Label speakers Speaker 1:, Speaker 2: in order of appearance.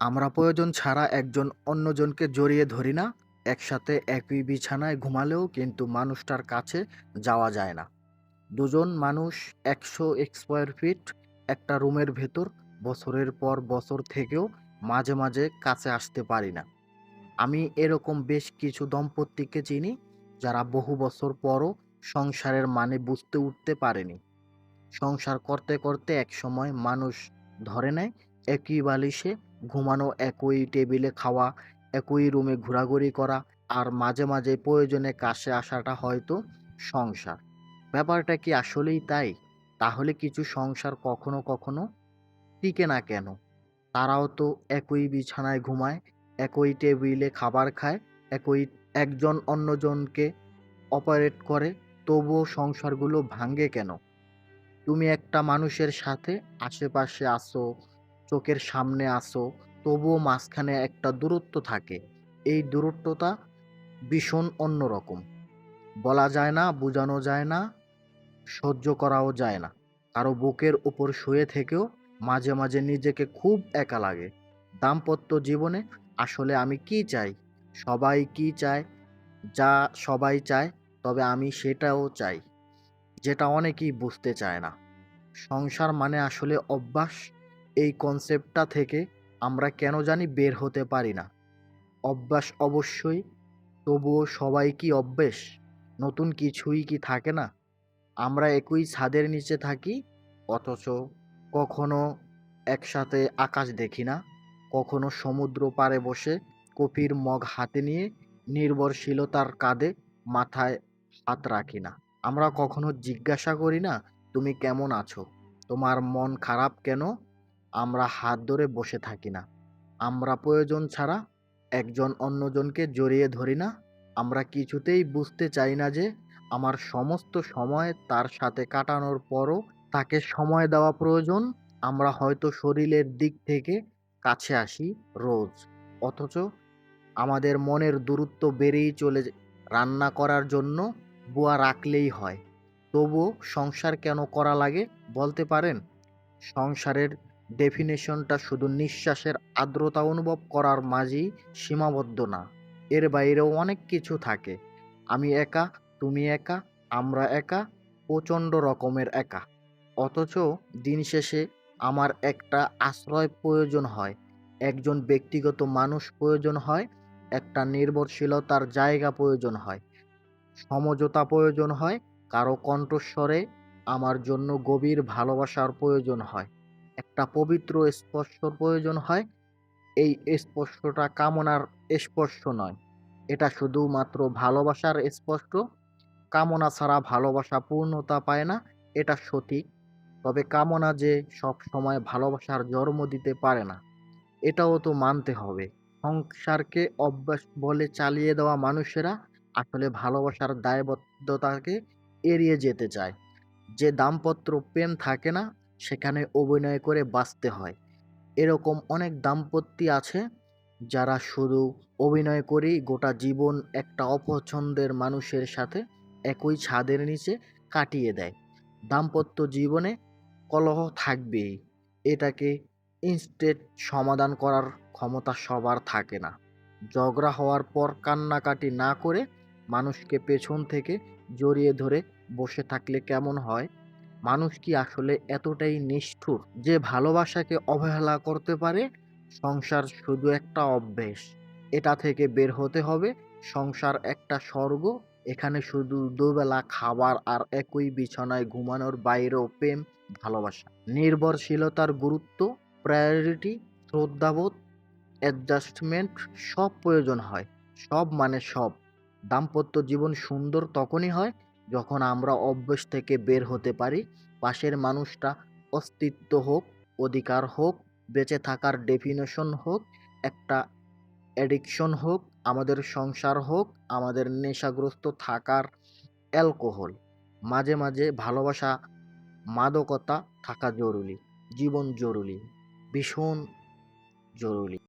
Speaker 1: আমরা প্রয়োজন ছাড়া একজন অন্যজনকে জড়িয়ে ধরি না। একসাথে একই বিছানায় ঘুমালেও কিন্তু মানুষটার কাছে যাওয়া যায় না। দুজন মানুষ ১০০ স্কয়ার ফিট একটা রুমের ভেতর বছরের পর বছর থেকেও মাঝে, মাঝে কাছে আসতে পারি না। আমি এরকম বেশ কিছু দম্পতিকে চিনি যারা বহু বছর পরও সংসারের মানে বুঝতে উঠতে পারেনি। সংসার করতে, করতে একসময় মানুষ ধরে নেয় একই বালিশে ঘুমানো, একই টেবিলে খাওয়া, একই রুমে ঘোরাঘুরি করা আর মাঝে, মাঝে প্রয়োজনে কাছে আসাটা হয়তো সংসার। ব্যাপারটা কি আসলেই তাই? তাহলে কিছু সংসার কখনো, কখনো টিকে না কেন? তারাও তো একই বিছানায় ঘুমায়, একই টেবিলে খাবার খায়, একই একজন অন্যজনকে অপারেট করে, তবুও সংসারগুলো ভাঙে কেন? তুমি একটা মানুষের সাথে আশেপাশে আছো, চোখের সামনে আছো, তবুও মাঝখানে একটা দূরত্ব থাকে। এই দূরত্বটা ভীষণ অন্যরকম। বলা যায় না, বোঝানো যায় না, সহ্য করাও যায় না। কারো বুকের উপর শুয়ে থেকেও মাঝে, মাঝে নিজেকে খুব একা লাগে। দাম্পত্য জীবনে আসলে আমি কি চাই? সবাই কি চায়? যা সবাই চায়, তবে আমি সেটাও চাই, যেটা অনেকেই বুঝতে চায় না। সংসার মানে আসলে অভ্যাস। এই কনসেপ্টটা থেকে আমরা কেন জানি বের হতে পারি না। অভ্যাস অবশ্যই, তবুও সবাই কি অভ্যেস? নতুন কিছুই কি থাকে না? আমরা একই ছাদের নিচে থাকি, অথচ কখনো একসাথে আকাশ দেখি না, কখনো সমুদ্র পাড়ে বসে কফির মগ হাতে নিয়ে নির্ভরশীলতার কাঁধে মাথায় হাত রাখি না। আমরা কখনো জিজ্ঞাসা করি না, তুমি কেমন আছো? তোমার মন খারাপ কেন? আমরা হাত ধরে বসে থাকি না। আমরা প্রয়োজন ছাড়া একজন অন্যজনকে জড়িয়ে ধরি না। আমরা কিছুতেই বুঝতে চাই না যে আমার সমস্ত সময় তার সাথে কাটানোর পরও তাকে সময় দেওয়া প্রয়োজন। আমরা হয়তো শরীরের দিক থেকে কাছে আসি রোজ। অথচ আমাদের মনের দূরত্ব বেড়েই চলে রান্না করার জন্য বুয়া রাখলেই হয়। তবুও সংসার কেন করা লাগে বলতে পারেন? সংসারের ডেফিনেশনটা শুধু নিঃশ্বাসের আর্দ্রতা অনুভব করার মাঝেই সীমাবদ্ধ না। এর বাইরেও অনেক কিছু থাকে। আমি একা, তুমি একা, আমরা একা, প্রচণ্ড রকমের একা। অথচ দিন শেষে আমার একটা আশ্রয় প্রয়োজন হয়, একজন ব্যক্তিগত মানুষ প্রয়োজন হয়, একটা নির্ভরশীলতার জায়গা প্রয়োজন হয়, সমঝোতা প্রয়োজন হয়, কারো কণ্ঠস্বরে আমার জন্য গভীর ভালোবাসার প্রয়োজন হয়, একটা পবিত্র স্পর্শর প্রয়োজন হয়। এই স্পর্শটা কামনার স্পর্শ নয়, এটা শুধুমাত্র ভালোবাসার স্পর্শ। কামনা ছাড়া ভালোবাসা পূর্ণতা পায় না, এটা সঠিক। তবে কামনা যে সবসময় ভালোবাসার জন্ম দিতে পারে না, এটাও তো মানতে হবে। সংসারকে অভ্যাস বলে চালিয়ে দেওয়া মানুষেরা আসলে ভালোবাসার দায়বদ্ধতাকে এড়িয়ে যেতে চায়। যে দাম্পত্য প্রেম থাকে না, সেখানে অভিনয় করে বাঁচতে হয়। এরকম অনেক দাম্পত্য আছে যারা শুধু অভিনয় করেই গোটা জীবন একটা অপছন্দের মানুষের সাথে একই ছাদের নিচে কাটিয়ে দেয়। দাম্পত্য জীবনে কলহ থাকবেই। এটাকে ইনস্টেন্ট সমাধান করার ক্ষমতা সবার থাকে না। ঝগড়া হওয়ার পর কান্নাকাটি না করে মানুষকে পেছন থেকে জড়িয়ে ধরে বসে থাকলে কেমন হয়? মানুষ কি আসলে এতটাই নিষ্ঠুর যে ভালোবাসাকে অবহেলা করতে পারে? সংসার শুধু একটা অভ্যেস। এটা থেকে বের হতে হবে। সংসার একটা স্বর্গ। এখানে শুধু দুবেলা খাবার আর একই বিছানায় ঘুমানোর বাইরেও প্রেম, ভালোবাসা, নির্ভরশীলতার গুরুত্ব, প্রায়োরিটি, শ্রদ্ধাবোধ, অ্যাডজাস্টমেন্ট সব প্রয়োজন হয়। সব মানে সব। দাম্পত্য জীবন সুন্দর তখনই হয় যখন আমরা অভ্যাস থেকে বের হতে পারি। পাশের মানুষটা অস্তিত্ব হোক, অধিকার হোক, বেঁচে থাকার ডেফিনেশন হোক, একটা অ্যাডিকশন হোক, আমাদের সংসার হোক, আমাদের নেশাগ্রস্ত থাকার অ্যালকোহল। মাঝে, মাঝে ভালোবাসা, মাদকতা থাকা জরুরি। জীবন জরুরি। ভীষণ জরুরি।